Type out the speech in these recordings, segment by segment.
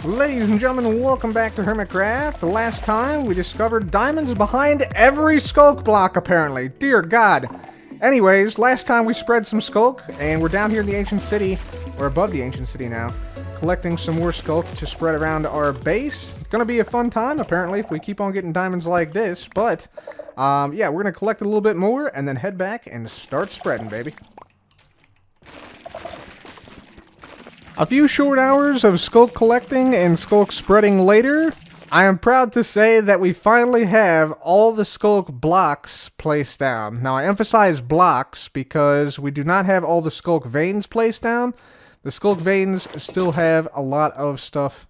Ladies and gentlemen, welcome back to Hermitcraft. The last time we discovered diamonds behind every skulk block, apparently. Dear God. Anyways, last time we spread some skulk, and we're down here in the ancient city, or above the ancient city now, collecting some more skulk to spread around our base. It's gonna be a fun time, apparently, if we keep on getting diamonds like this, but, yeah, we're gonna collect a little bit more, and then head back and start spreading, baby. A few short hours of skulk collecting and skulk spreading later, I am proud to say that we finally have all the skulk blocks placed down. Now, I emphasize blocks because we do not have all the skulk veins placed down. The skulk veins still have a lot of stuff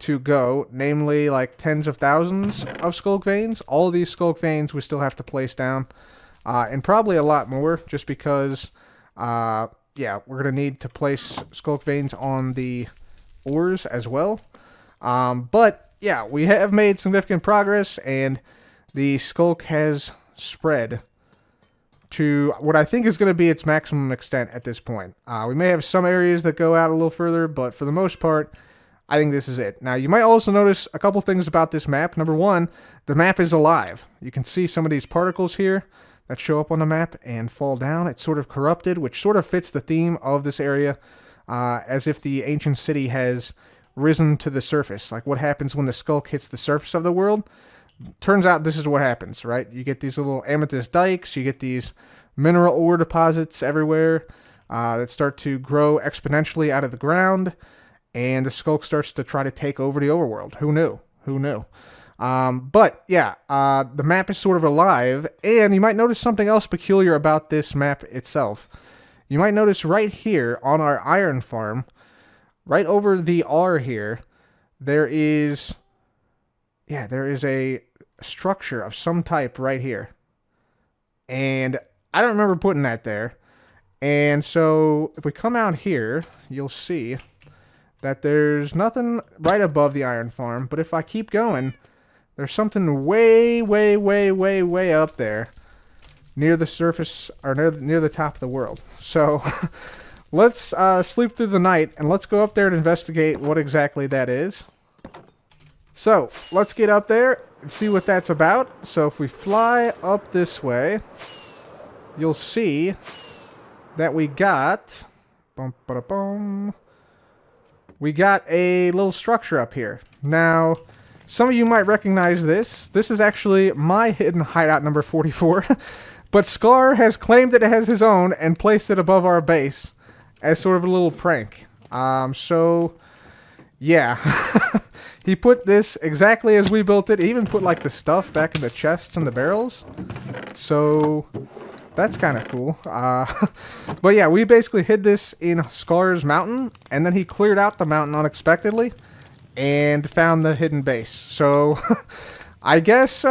to go, namely like tens of thousands of skulk veins. All of these skulk veins we still have to place down, and probably a lot more just because... yeah, we're going to need to place skulk veins on the ores as well. But, yeah, we have made significant progress, and the skulk has spread to what I think is going to be its maximum extent at this point. We may have some areas that go out a little further, but for the most part, I think this is it. Now, you might also notice a couple things about this map. Number one, the map is alive. You can see some of these particles here that show up on the map and fall down. It's sort of corrupted, which sort of fits the theme of this area, as if the ancient city has risen to the surface. Like what happens when the skulk hits the surface of the world. Turns out this is what happens, right? You get these little amethyst dikes, you get these mineral ore deposits everywhere that start to grow exponentially out of the ground, and the skulk starts to try to take over the overworld. Who knew? Who knew? But, yeah, the map is sort of alive, and you might notice something else peculiar about this map itself. You might notice right here on our iron farm, right over the R here, there is a structure of some type right here. And I don't remember putting that there. And so, if we come out here, you'll see that there's nothing right above the iron farm, but if I keep going... there's something way, way, way, way, way up there near the surface, or near the top of the world. So, let's sleep through the night, and let's go up there and investigate what exactly that is. So, let's get up there and see what that's about. So, if we fly up this way, you'll see that we got... we got a little structure up here. Now... some of you might recognize this. This is actually my hidden hideout number 44. But Scar has claimed that it has his own and placed it above our base as sort of a little prank. So, yeah. He put this exactly as we built it. He even put, like, the stuff back in the chests and the barrels. So, that's kind of cool. But, yeah, we basically hid this in Scar's mountain, and then he cleared out the mountain unexpectedly. And found the hidden base. So, I guess,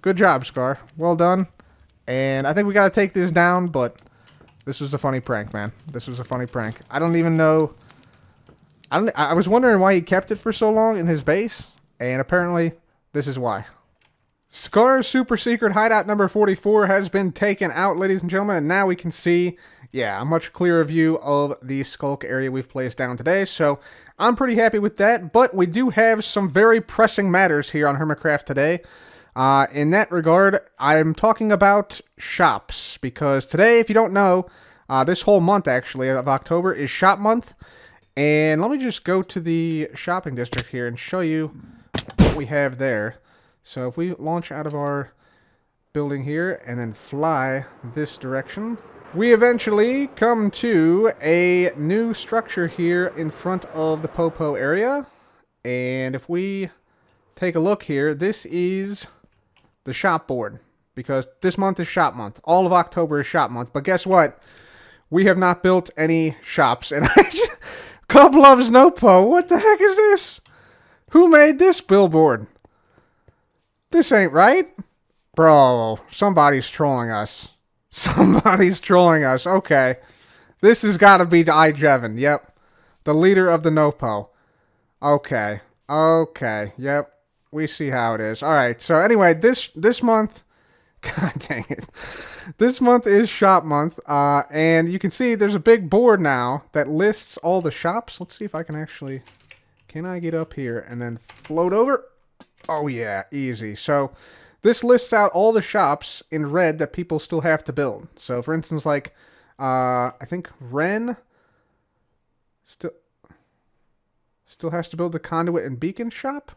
good job, Scar. Well done. And I think we gotta take this down, but this was a funny prank, man. This was a funny prank. I don't even know... I was wondering why he kept it for so long in his base, and apparently, this is why. Scar's super secret hideout number 44 has been taken out, ladies and gentlemen, and now we can see... yeah, a much clearer view of the skulk area we've placed down today, so I'm pretty happy with that, but we do have some very pressing matters here on Hermitcraft today. In that regard, I'm talking about shops, because today, if you don't know, this whole month, actually, of October is shop month, and let me just go to the shopping district here and show you what we have there. So if we launch out of our building here and then fly this direction... we eventually come to a new structure here in front of the Popo area. And if we take a look here, this is the shop board. Because this month is shop month. All of October is shop month. But guess what? We have not built any shops. And Cub loves Nopo. What the heck is this? Who made this billboard? This ain't right. Bro, somebody's trolling us. Somebody's trolling us. Okay. This has got to be iJevin. Yep. The leader of the Nopo. Okay. Okay. Yep. We see how it is. Alright. So anyway, this month God dang it. This month is shop month, and you can see there's a big board now that lists all the shops. Let's see if I can actually... Can I get up here and then float over? Oh yeah, easy. So this lists out all the shops in red that people still have to build. So for instance, like, I think Ren still has to build the conduit and beacon shop?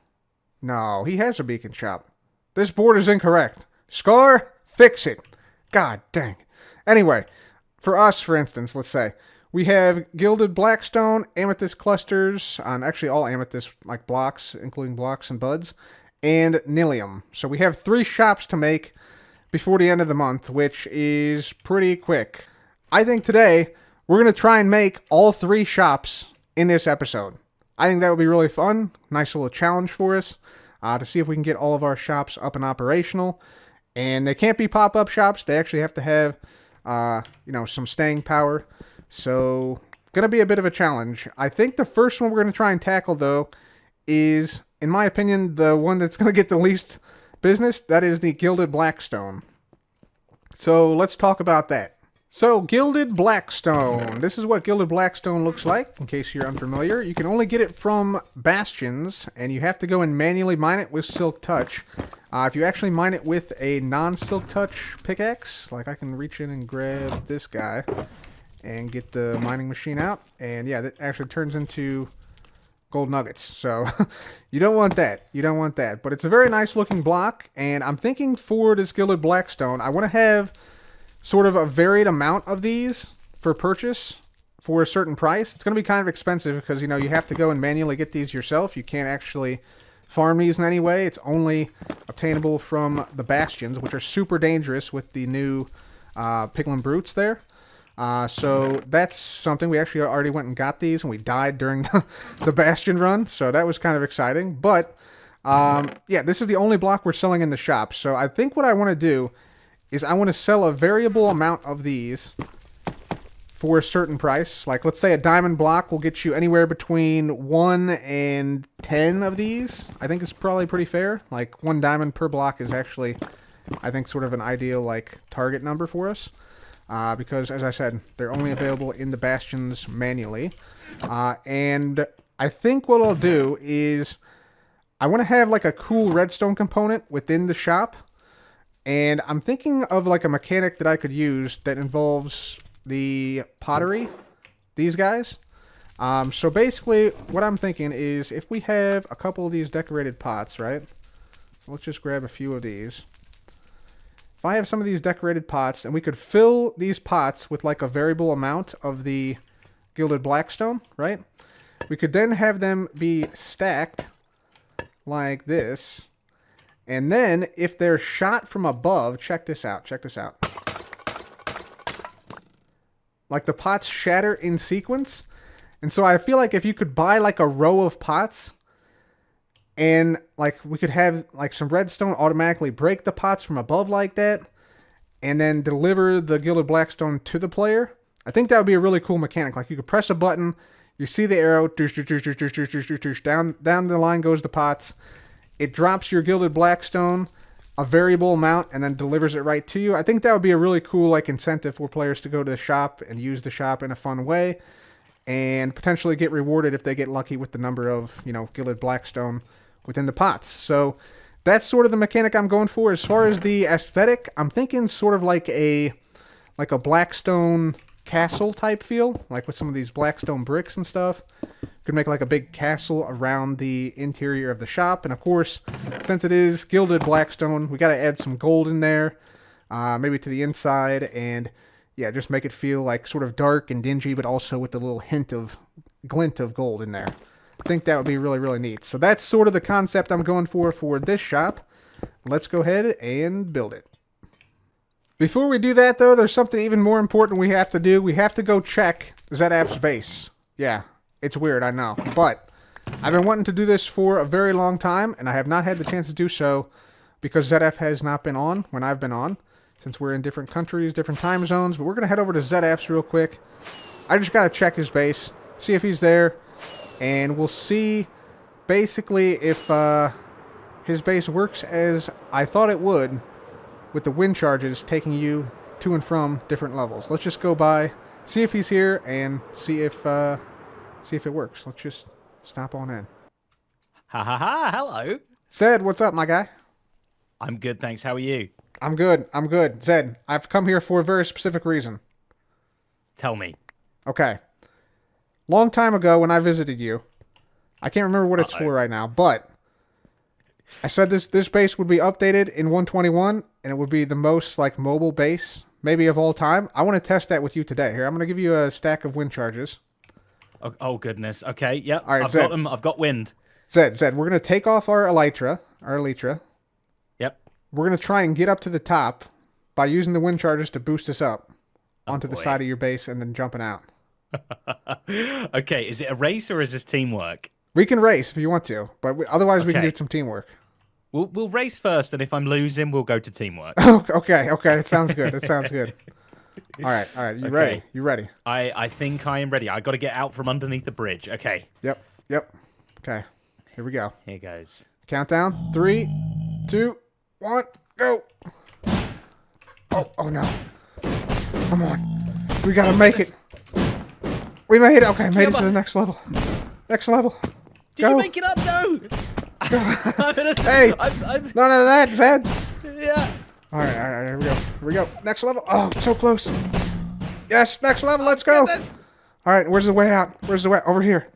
No, he has a beacon shop. This board is incorrect. Scar, fix it. God dang. Anyway, for us, for instance, let's say, we have Gilded Blackstone, Amethyst clusters, on actually all Amethyst like blocks, including blocks and buds, and Nylium. So we have 3 shops to make before the end of the month, which is pretty quick. I think today we're going to try and make all 3 shops in this episode. I think that would be really fun. Nice little challenge for us to see if we can get all of our shops up and operational. And they can't be pop-up shops. They actually have to have, some staying power. So, going to be a bit of a challenge. I think the first one we're going to try and tackle, though, is, in my opinion, the one that's going to get the least business. That is the Gilded Blackstone. So, let's talk about that. So, Gilded Blackstone. This is what Gilded Blackstone looks like, in case you're unfamiliar. You can only get it from bastions, and you have to go and manually mine it with Silk Touch. If you actually mine it with a non-Silk Touch pickaxe, like I can reach in and grab this guy and get the mining machine out, and yeah, that actually turns into gold nuggets. So, you don't want that. You don't want that. But it's a very nice looking block, and I'm thinking for this Gilded Blackstone, I want to have sort of a varied amount of these for purchase for a certain price. It's going to be kind of expensive because, you have to go and manually get these yourself. You can't actually farm these in any way. It's only obtainable from the bastions, which are super dangerous with the new piglin brutes there. So that's something. We actually already went and got these, and we died during the bastion run, so that was kind of exciting. But, yeah, this is the only block we're selling in the shop. So I think what I want to do is I want to sell a variable amount of these for a certain price. Like, let's say a diamond block will get you anywhere between 1 and 10 of these. I think it's probably pretty fair. Like, 1 diamond per block is actually, I think, sort of an ideal, like, target number for us. Because, as I said, they're only available in the bastions manually. And I think what I'll do is I want to have, like, a cool redstone component within the shop. And I'm thinking of like a mechanic that I could use that involves the pottery, these guys. So basically what I'm thinking is if we have a couple of these decorated pots, right? So let's just grab a few of these. If I have some of these decorated pots and we could fill these pots with like a variable amount of the Gilded Blackstone, right? We could then have them be stacked like this. And then, if they're shot from above, check this out, Like, the pots shatter in sequence. And so I feel like if you could buy, like, a row of pots, and, like, we could have, like, some redstone automatically break the pots from above like that, and then deliver the Gilded Blackstone to the player, I think that would be a really cool mechanic. Like, you could press a button, you see the arrow, down the line goes the pots. It drops your Gilded Blackstone a variable amount and then delivers it right to you. I think that would be a really cool like incentive for players to go to the shop and use the shop in a fun way and potentially get rewarded if they get lucky with the number of, Gilded Blackstone within the pots. So that's sort of the mechanic I'm going for. As far as the aesthetic, I'm thinking sort of like a Blackstone castle type feel, like with some of these Blackstone bricks and stuff. Could make like a big castle around the interior of the shop. And of course, since it is Gilded Blackstone, we got to add some gold in there, maybe to the inside, and yeah, just make it feel like sort of dark and dingy, but also with a little glint of gold in there. I think that would be really, really neat. So that's sort of the concept I'm going for this shop. Let's go ahead and build it. Before we do that, though, there's something even more important we have to do. We have to go check Zedaph's base. Yeah. It's weird, I know, but I've been wanting to do this for a very long time, and I have not had the chance to do so because Zedaph has not been on when I've been on, since we're in different countries, different time zones. But we're going to head over to Zedaph's real quick. I just got to check his base, see if he's there, and we'll see basically if his base works as I thought it would with the wind charges taking you to and from different levels. Let's just go by, see if he's here, and see if it works. Let's just stop on in. Ha ha ha, hello. Zed, what's up, my guy? I'm good, thanks. How are you? I'm good. Zed, I've come here for a very specific reason. Tell me. Okay. Long time ago when I visited you, I can't remember what it's for right now, but I said this base would be updated in 121, and it would be the most, like, mobile base, maybe of all time. I want to test that with you today. Here, I'm going to give you a stack of wind charges. Oh goodness. Okay, yep. All right, I've Zed. got them. I've got wind. Zed, we're going to take off our Elytra. Yep. We're going to try and get up to the top by using the wind charges to boost us up onto the side of your base and then jumping out. Okay, is it a race or is this teamwork? We can race if you want to, but otherwise we can do some teamwork. We'll race first, and if I'm losing, we'll go to teamwork. Okay. It sounds good. All right. You ready? You ready? I think I am ready. I got to get out from underneath the bridge. Okay. Yep. Okay. Here we go. Here goes. Countdown. 3, 2, 1, go. Oh no. Come on. We gotta make it. We made it. Okay, made it to the next level. Next level. Did you make it up? No. Hey, none of that, Zed. Yeah. All right. Here we go. Next level. Oh, so close. Yes, next level. Let's go. Goodness. All right, where's the way out? Over here.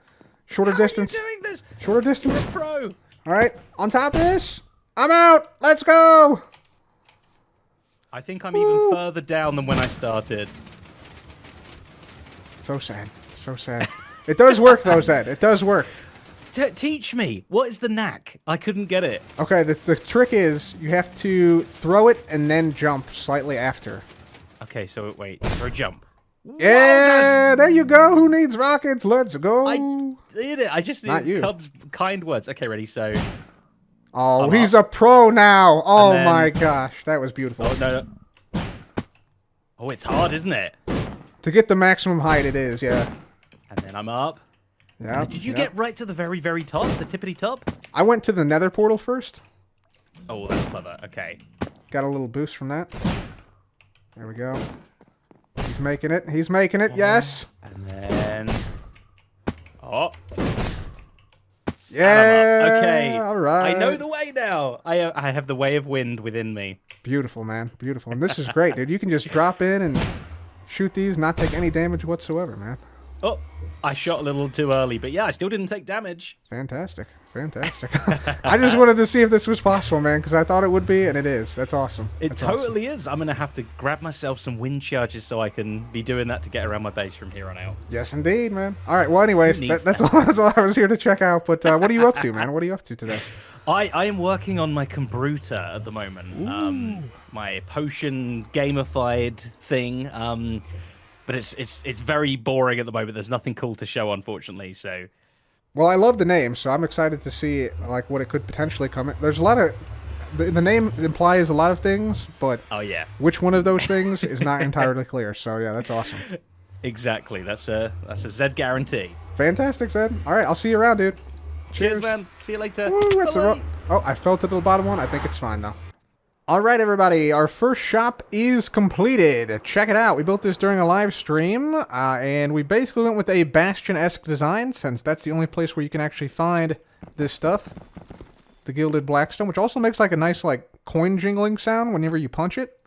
Shorter distance. How are you doing this? Shorter distance. You're a pro. All right, on top of this. I'm out. Let's go. I think I'm even further down than when I started. So sad. It does work, though, Zed. It does work. Teach me. What is the knack? I couldn't get it. Okay, the trick is you have to throw it and then jump slightly after. Okay, so wait. Throw jump. Yeah, there you go. Who needs rockets? Let's go. I did it. I just need Cub's kind words. Okay, ready, so... Oh, he's a pro now. Oh, my gosh. That was beautiful. Oh, no. Oh, it's hard, isn't it? To get the maximum height, it is, yeah. And then I'm up. Yeah. Did you get right to the very, very top? The tippity top? I went to the nether portal first. Oh, that's clever. Okay. Got a little boost from that. There we go. He's making it. Yes. And then... Oh. Yeah. Okay. All right. I know the way now. I have the way of wind within me. Beautiful, man. Beautiful. And this is great, dude. You can just drop in and shoot these, not take any damage whatsoever, man. Oh, I shot a little too early, but yeah, I still didn't take damage. Fantastic. I just wanted to see if this was possible, man, because I thought it would be, and it is. That's awesome. It totally is. I'm going to have to grab myself some wind charges so I can be doing that to get around my base from here on out. Yes, indeed, man. All right, well, anyways, that's all I was here to check out. But what are you up to, man? What are you up to today? I am working on my Combruta at the moment. My potion gamified thing. But it's very boring at the moment. There's nothing cool to show, unfortunately. So, well, I love the name, so I'm excited to see like what it could potentially come in. There's a lot of the name implies a lot of things, but which one of those things is not entirely clear. So yeah, that's awesome. Exactly. That's a Zed guarantee. Fantastic, Zed. All right, I'll see you around, dude. Cheers, man. See you later. Woo, I fell to the bottom one. I think it's fine though. All right, everybody, our first shop is completed. Check it out. We built this during a live stream, and we basically went with a Bastion-esque design, since that's the only place where you can actually find this stuff. The Gilded Blackstone, which also makes like a nice like coin jingling sound whenever you punch it.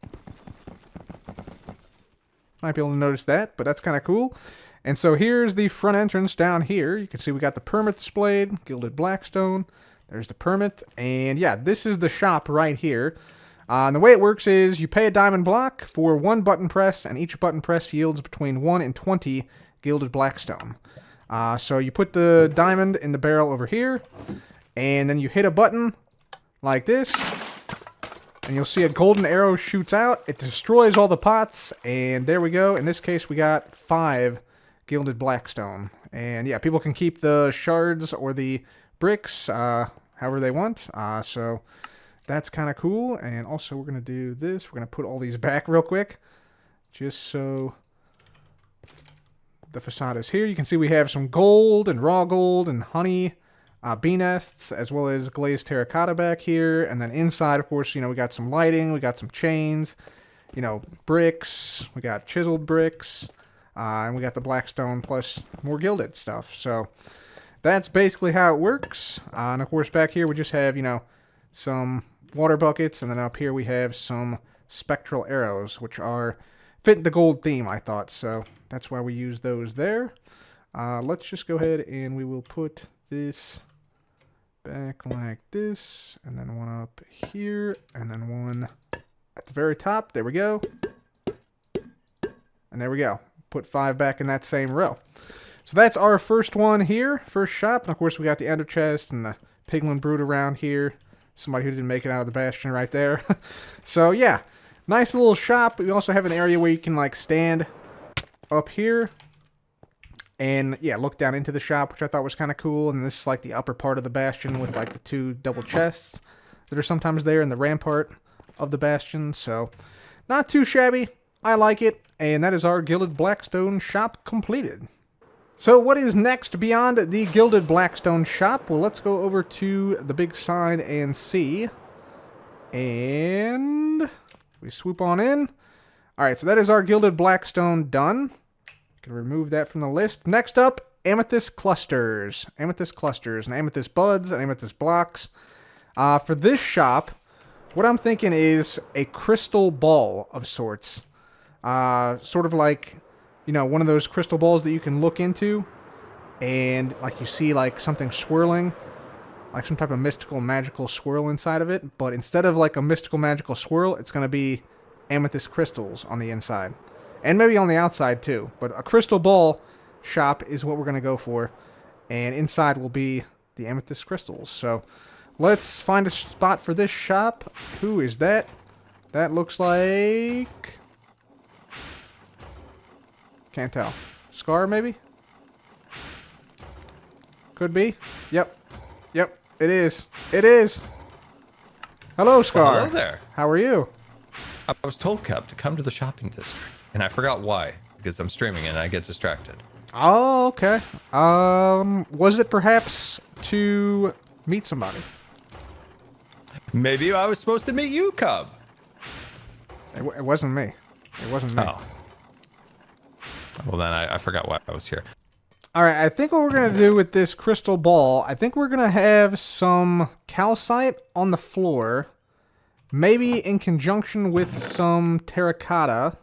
Might be able to notice that, but that's kind of cool. And so here's the front entrance down here. You can see we got the permit displayed, Gilded Blackstone. There's the permit, and yeah, this is the shop right here. And the way it works is you pay a diamond block for one button press, and each button press yields between 1 and 20 Gilded Blackstone. So you put the diamond in the barrel over here, and then you hit a button like this, and you'll see a golden arrow shoots out. It destroys all the pots, and there we go. In this case, we got 5 Gilded Blackstone. And yeah, people can keep the shards or the bricks however they want. So that's kind of cool. And also we're going to do this. We're going to put all these back real quick, just so the facade is here. You can see we have some gold and raw gold and honey bee nests, as well as glazed terracotta back here. And then inside, of course, we got some lighting, we got some chains, bricks, we got chiseled bricks, and we got the blackstone plus more gilded stuff. So that's basically how it works. And of course, back here we just have, some water buckets, and then up here we have some spectral arrows, which are fit the gold theme, I thought. So that's why we use those there. Let's just go ahead and we will put this back like this, and then one up here, and then one at the very top. There we go. And there we go. Put 5 back in that same row. So that's our first one here, first shop. And of course we got the ender chest and the piglin brood around here. Somebody who didn't make it out of the bastion right there. So yeah, nice little shop. We also have an area where you can like stand up here and yeah, look down into the shop, which I thought was kind of cool. And this is like the upper part of the bastion with like the 2 double chests that are sometimes there in the rampart of the bastion. So not too shabby. I like it. And that is our Gilded Blackstone shop completed. So what is next beyond the Gilded Blackstone shop? Well, let's go over to the big sign and see. And we swoop on in. All right, so that is our Gilded Blackstone done. Can remove that from the list. Next up, Amethyst clusters. Amethyst clusters and Amethyst buds and Amethyst blocks. For this shop, what I'm thinking is a crystal ball of sorts. Sort of like, one of those crystal balls that you can look into and like you see like something swirling, like some type of mystical magical swirl inside of it. But instead of like a mystical magical swirl, it's going to be amethyst crystals on the inside. And maybe on the outside too. But a crystal ball shop is what we're going to go for. And inside will be the amethyst crystals. So let's find a spot for this shop. Who is that? That looks like... Can't tell. Scar, maybe? Could be. Yep. Yep, it is. It is. Hello, Scar. Well, hello there. How are you? I was told, Cub, to come to the shopping district. And I forgot why, because I'm streaming and I get distracted. Oh, okay. Was it perhaps to meet somebody? Maybe I was supposed to meet you, Cub. It wasn't me. It wasn't me. Oh. Well, then I forgot why I was here. All right, I think what we're going to do with this crystal ball, I think we're going to have some calcite on the floor, maybe in conjunction with some terracotta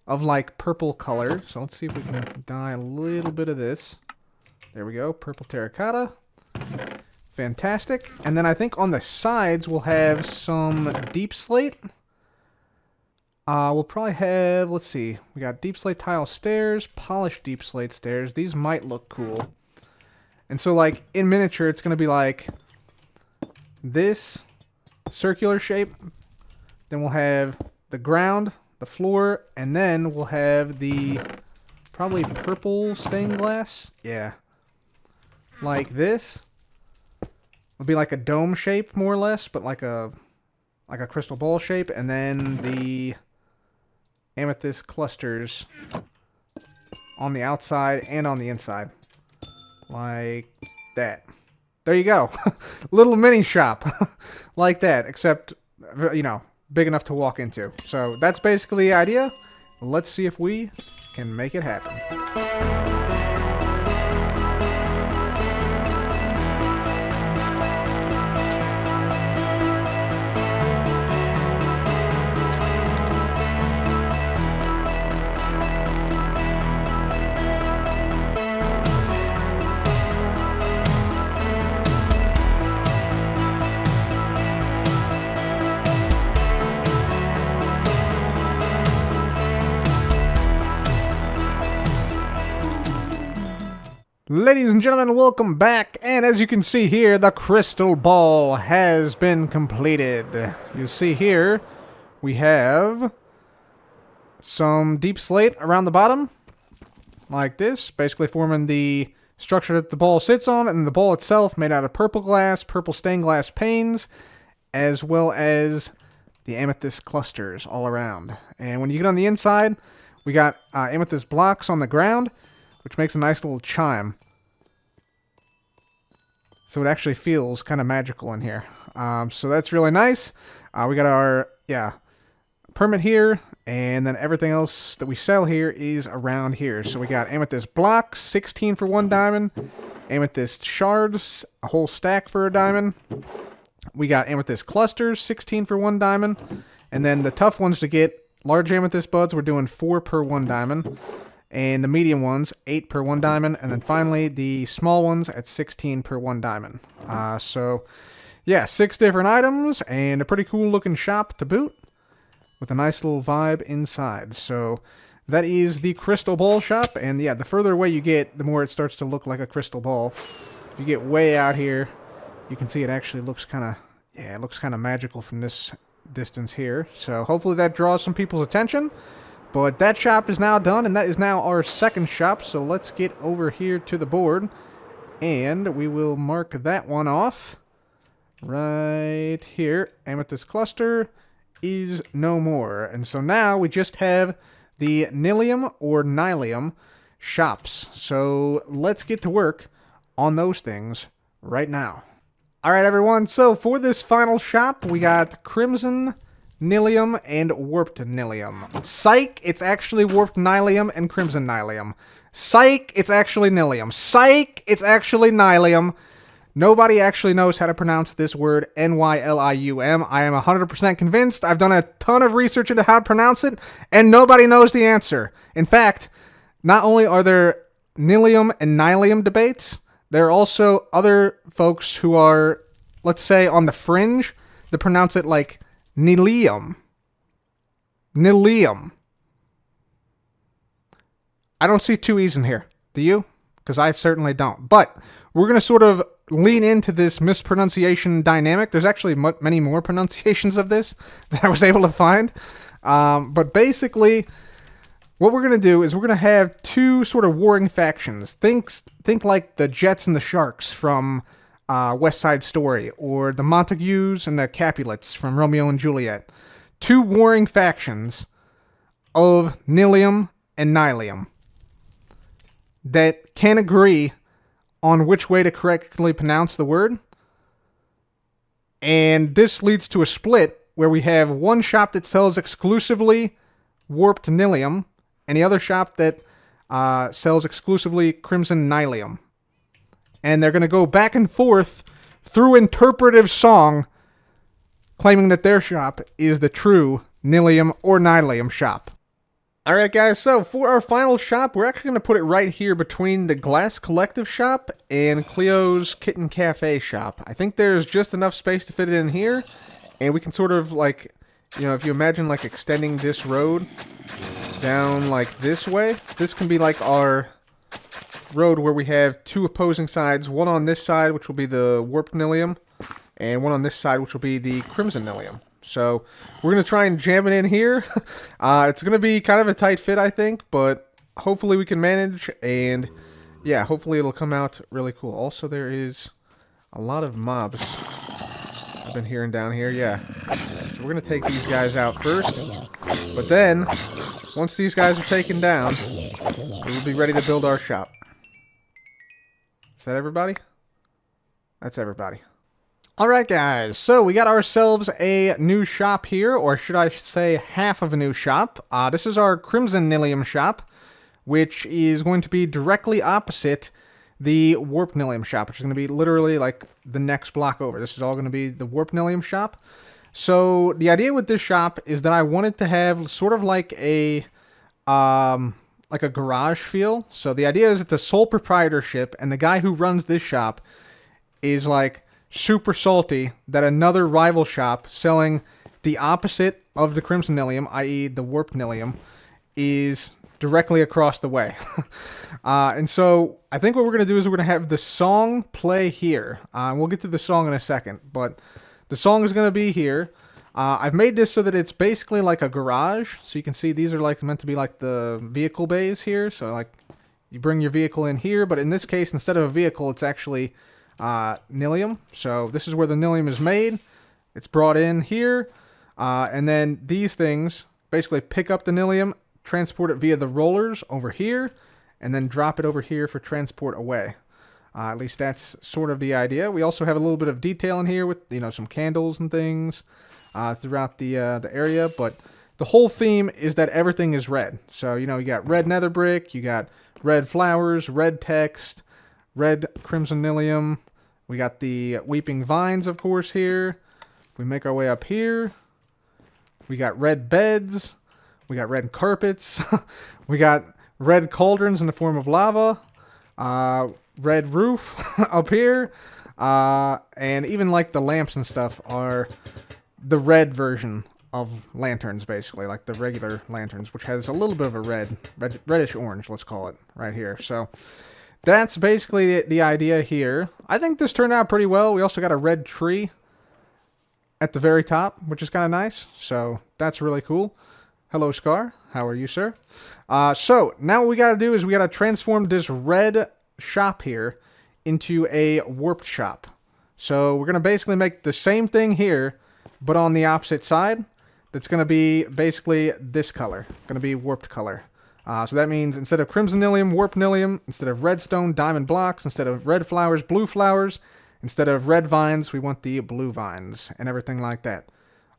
of like purple color. So let's see if we can dye a little bit of this. There we go, purple terracotta. Fantastic. And then I think on the sides we'll have some deep slate. We'll probably have, let's see, we got deep slate tile stairs, polished deep slate stairs. These might look cool. And so, like, in miniature, it's going to be like this circular shape. Then we'll have the ground, the floor, and then we'll have the probably purple stained glass. Yeah. Like this. Would be like a dome shape, more or less, but like a crystal ball shape. And then the amethyst clusters on the outside and on the inside. Like that. There you go. Little mini shop. Like that, except, big enough to walk into. So that's basically the idea. Let's see if we can make it happen. Ladies and gentlemen, welcome back, and as you can see here, the crystal ball has been completed. You see here, we have some deep slate around the bottom, like this, basically forming the structure that the ball sits on, and the ball itself made out of purple glass, purple stained glass panes, as well as the amethyst clusters all around. And when you get on the inside, we got amethyst blocks on the ground, which makes a nice little chime. So it actually feels kind of magical in here. So that's really nice. We got our, permit here, and then everything else that we sell here is around here. So we got amethyst blocks, 16 for 1 diamond. Amethyst shards, a whole stack for a diamond. We got amethyst clusters, 16 for 1 diamond. And then the tough ones to get, large amethyst buds, we're doing 4 per 1 diamond. And the medium ones, 8 per 1 diamond. And then finally, the small ones at 16 per 1 diamond. So, yeah, 6 different items and a pretty cool looking shop to boot with a nice little vibe inside. So that is the crystal ball shop. And yeah, the further away you get, the more it starts to look like a crystal ball. If you get way out here, you can see it actually looks kind of, it looks kind of magical from this distance here. So hopefully that draws some people's attention. But that shop is now done, and that is now our second shop. So let's get over here to the board, and we will mark that one off right here. Amethyst cluster is no more. And so now we just have the Nylium or Nylium shops. So let's get to work on those things right now. All right, everyone. So for this final shop, we got Crimson Nylium and Warped Nylium. Psych, it's actually Warped Nylium and Crimson Nylium. Psych, it's actually Nylium. Psych, it's actually Nylium. Nobody actually knows how to pronounce this word, Nylium. I am 100% convinced. I've done a ton of research into how to pronounce it, and nobody knows the answer. In fact, not only are there Nylium and Nylium debates, there are also other folks who are, let's say, on the fringe that pronounce it like Nylium. Nylium. I don't see two E's in here. Do you? Because I certainly don't. But we're going to sort of lean into this mispronunciation dynamic. There's actually many more pronunciations of this that I was able to find. But basically, what we're going to do is we're going to have two sort of warring factions. Think like the Jets and the Sharks from West Side Story, or the Montagues and the Capulets from Romeo and Juliet. Two warring factions of Nylium and Nylium that can't agree on which way to correctly pronounce the word. And this leads to a split where we have one shop that sells exclusively Warped Nylium and the other shop that sells exclusively Crimson Nylium. And they're going to go back and forth through interpretive song, claiming that their shop is the true Nylium or Nylium shop. Alright guys, so for our final shop, we're actually going to put it right here between the Glass Collective shop and Cleo's Kitten Cafe shop. I think there's just enough space to fit it in here, and we can sort of like, if you imagine like extending this road down like this way, this can be like our road where we have two opposing sides, one on this side, which will be the Warped Nylium, and one on this side, which will be the Crimson Nylium. So we're going to try and jam it in here. It's going to be kind of a tight fit, I think, but hopefully we can manage, and yeah, hopefully it'll come out really cool. Also, there is a lot of mobs I've been hearing down here, yeah. So we're going to take these guys out first, but then, once these guys are taken down, we'll be ready to build our shop. Is that everybody? That's everybody. Alright guys, so we got ourselves a new shop here, or should I say half of a new shop. This is our Crimson Nylium shop, which is going to be directly opposite the Warped Nylium shop, which is going to be literally like the next block over. This is all going to be the Warped Nylium shop. So the idea with this shop is that I wanted to have sort of like a garage feel. So the idea is it's a sole proprietorship, and the guy who runs this shop is like super salty that another rival shop selling the opposite of the Crimson Nylium, i.e. the Warped Nylium, is directly across the way. And so I think what we're going to do is we're going to have the song play here. We'll get to the song in a second, but the song is going to be here. I've made this so that it's basically like a garage. So you can see these are like meant to be like the vehicle bays here. So like you bring your vehicle in here, but in this case, instead of a vehicle, it's actually Nylium. So this is where the Nylium is made. It's brought in here, and then these things basically pick up the Nylium, transport it via the rollers over here, and then drop it over here for transport away. At least that's sort of the idea. We also have a little bit of detail in here with, you know, some candles and things throughout the area. But the whole theme is that everything is red. So, you know, you got red nether brick, you got red flowers, red text, red crimson Nylium. We got the weeping vines, of course, here. We make our way up here. We got red beds. We got red carpets. We got red cauldrons in the form of lava. Red roof up here. And even like the lamps and stuff are the red version of lanterns, basically. Like the regular lanterns, which has a little bit of a reddish orange, let's call it, right here. So that's basically the idea here. I think this turned out pretty well. We also got a red tree at the very top, which is kind of nice. So that's really cool. Hello, Scar. How are you, sir? So now what we got to do is we got to transform this red shop here into a warped shop. So we're going to basically make the same thing here, but on the opposite side. That's going to be basically this color. Going to be warped color. So that means instead of crimson Nylium, warped Nylium, instead of redstone, diamond blocks, instead of red flowers, blue flowers, instead of red vines, we want the blue vines and everything like that.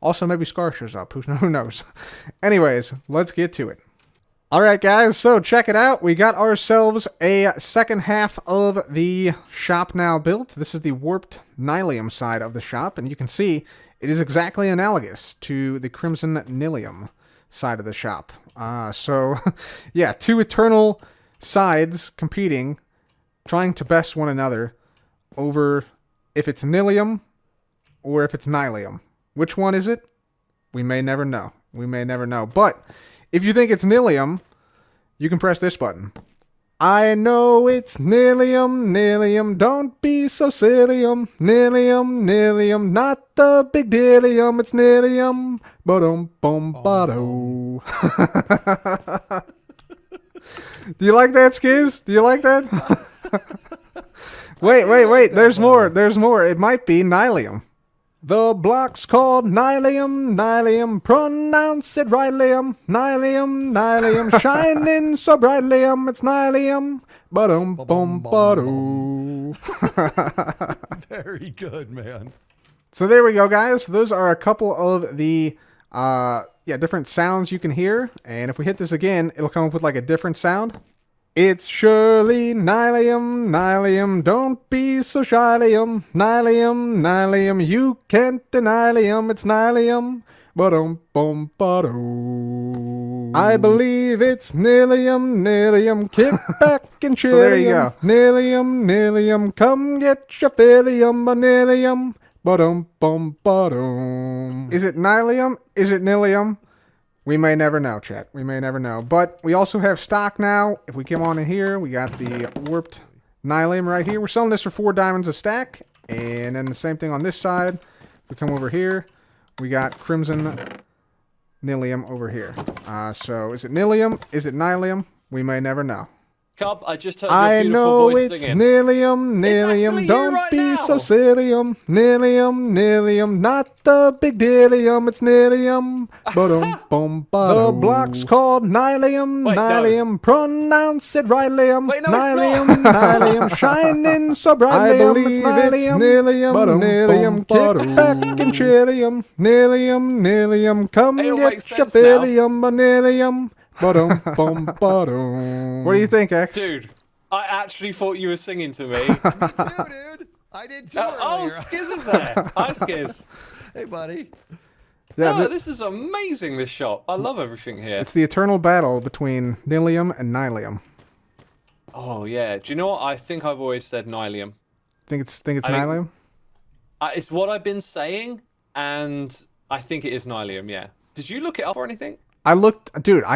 Also, maybe Scar shows up. Who knows? Anyways, let's get to it. Alright guys, so check it out. We got ourselves a second half of the shop now built. This is the warped Nylium side of the shop, and you can see it is exactly analogous to the crimson Nylium side of the shop. So, yeah, two eternal sides competing, trying to best one another over if it's Nylium or if it's Nylium. Which one is it? We may never know. We may never know. But if you think it's Nylium, you can press this button. I know it's Nylium, Nylium, don't be so silly-um. Nylium, Nylium, not the big dealium, it's Nylium. Ba-dum-bum-ba-do. Do you like that, Skiz? Do you like that? Wait, there's more, there's more. It might be Nylium. The block's called Nylium, Nylium, pronounce it rightly-um. Nylium, Nylium, shining so brightly-um, it's Nylium. Ba-dum-bum-ba-doo. Very good, man. So there we go, guys. Those are a couple of the different sounds you can hear. And if we hit this again, it'll come up with like a different sound. It's surely Nylium, Nylium, don't be so shylium. Nylium, Nylium, you can't deny Nylium, it's Nylium. Ba-dum-bum-ba-doo. I believe it's Nylium, Nylium, kick back and chill. So there you go. Nylium, Nylium, come get your fillium, Nylium. Ba-dum-bum-ba-dum. Is it Nylium? Is it Nylium? We may never know, chat. We may never know. But we also have stock now. If we come on in here, we got the warped Nylium right here. We're selling this for 4 diamonds a stack. And then the same thing on this side. We come over here. We got crimson Nylium over here. So is it Nylium? Is it Nylium? We may never know. Cub, I just heard your beautiful voice singing. Nylium, Nylium, don't be so silly-um. Nylium, Nylium, not the big dealium, it's Nylium. The block's called Nylium, Nylium, pronounce it rightly-um. Nylium, Nylium, shining so brightly-um, it's Nylium. Nylium, kick back and chillium. Nylium, Nylium, come get your fillium, Nylium. Ba-dum-bum-ba-dum. What do you think, X? Dude, I actually thought you were singing to me. Me too, dude. I did too. Skiz is there. Hi, Skiz. Hey, buddy. Yeah, this is amazing, this shop. I love everything here. It's the eternal battle between Nylium and Nylium. Oh, yeah. Do you know what? I think I've always said Nylium. Think it's Nylium? It's what I've been saying, and I think it is Nylium, yeah. Did you look it up or anything? I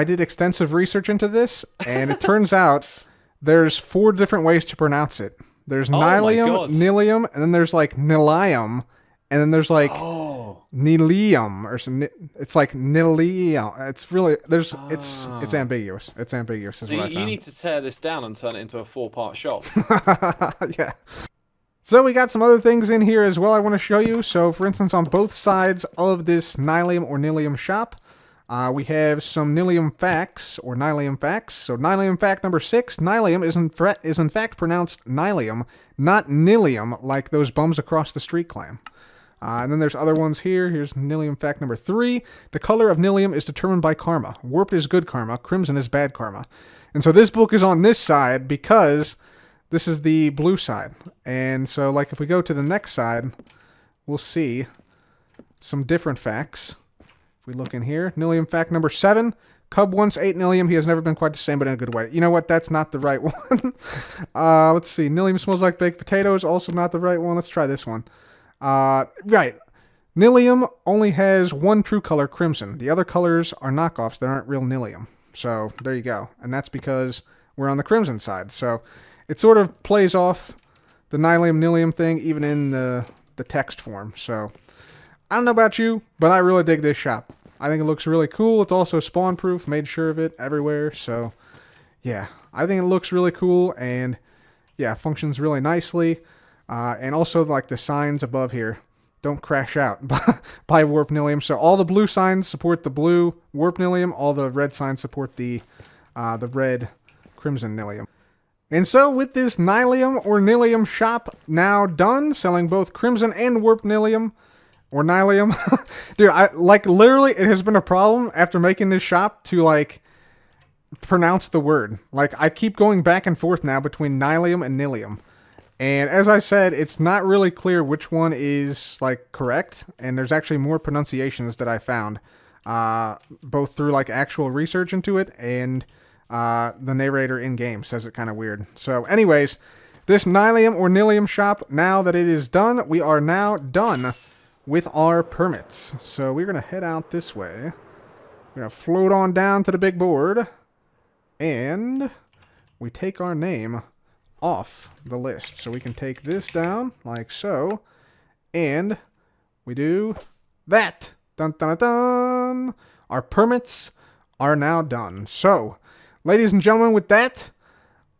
did extensive research into this, and it turns out there's 4 different ways to pronounce it. There's Nylium, Nylium, and then there's like Nylium, and then there's like Nylium or some. It's like Nylium. It's really it's ambiguous. It's ambiguous. Is what I found. You need to tear this down and turn it into a 4-part shop. Yeah. So we got some other things in here as well I want to show you. So for instance, on both sides of this Nylium or Nylium shop, We have some Nylium facts, or Nylium facts. So Nylium fact number 6, Nylium is in fact pronounced Nylium, not Nylium, like those bums across the street claim. And then there's other ones here. Here's Nylium fact number 3. The color of Nylium is determined by karma. Warped is good karma. Crimson is bad karma. And so this book is on this side because this is the blue side. And so, like, if we go to the next side, we'll see some different facts. If we look in here, Nylium fact number 7. Cub once ate Nylium. He has never been quite the same, but in a good way. You know what? That's not the right one. Let's see. Nylium smells like baked potatoes. Also not the right one. Let's try this one. Right. Nylium only has one true color, crimson. The other colors are knockoffs. They aren't real Nylium. So there you go. And that's because we're on the crimson side. So it sort of plays off the Nylium thing even in the text form. So I don't know about you, but I really dig this shop. I think it looks really cool. It's also spawn proof. Made sure of it everywhere. So yeah, I think it looks really cool. And yeah, functions really nicely. And also, like, the signs above here don't crash out by warp Nylium. So all the blue signs support the blue warp Nylium. All the red signs support the red crimson Nylium. And so with this Nylium or Nylium shop now done, selling both crimson and warp Nylium, or Nylium. Dude, literally, it has been a problem after making this shop to, like, pronounce the word. Like, I keep going back and forth now between Nylium and Nylium. And as I said, it's not really clear which one is, like, correct. And there's actually more pronunciations that I found, both through, like, actual research into it and the narrator in-game says it kind of weird. So anyways, this Nylium or Nylium shop, now that it is done, we are now done with our permits. So we're going to head out this way. We're going to float on down to the big board. And we take our name off the list. So we can take this down like so, and we do that. Dun, dun, dun, dun. Our permits are now done. So, ladies and gentlemen, with that,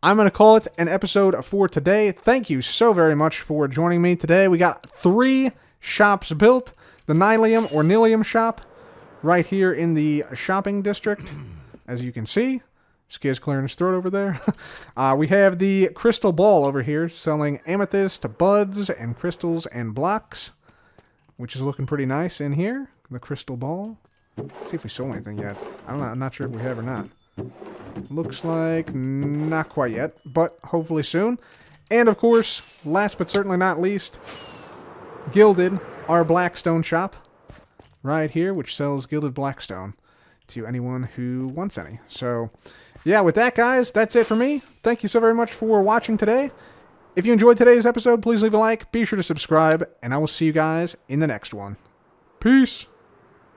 I'm going to call it an episode for today. Thank you so very much for joining me today. We got 3 shops built. The Nylium or Nylium shop right here in the shopping district, as you can see. Skiz clearing his throat over there. We have the crystal ball over here selling amethyst, buds, and crystals and blocks, which is looking pretty nice in here. The crystal ball. Let's see if we sold anything yet. I'm not sure if we have or not. Looks like not quite yet, but hopefully soon. And of course, last but certainly not least, Gilded, our Blackstone shop right here, which sells Gilded Blackstone to anyone who wants any. So yeah, with that, guys, that's it for me. Thank you so very much for watching today. If you enjoyed today's episode, please leave a like, be sure to subscribe, and I will see you guys in the next one. Peace!